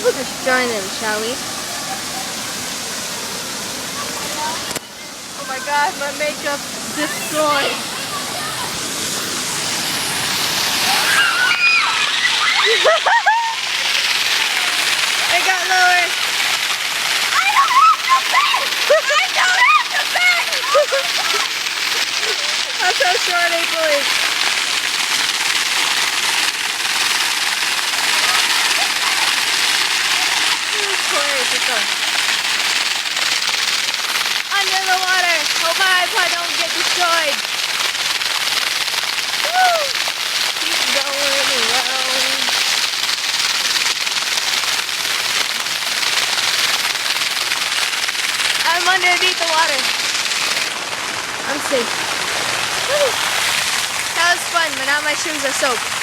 Let's join them, shall we? Oh my god, my makeup destroyed. It got lower. I don't have to fit! I don't have to fit! That's how short April is. Under the water. Hope my iPod don't get destroyed. Woo! Keep going around. I'm underneath the water. I'm safe. Woo! That was fun, but now my shoes are soaked.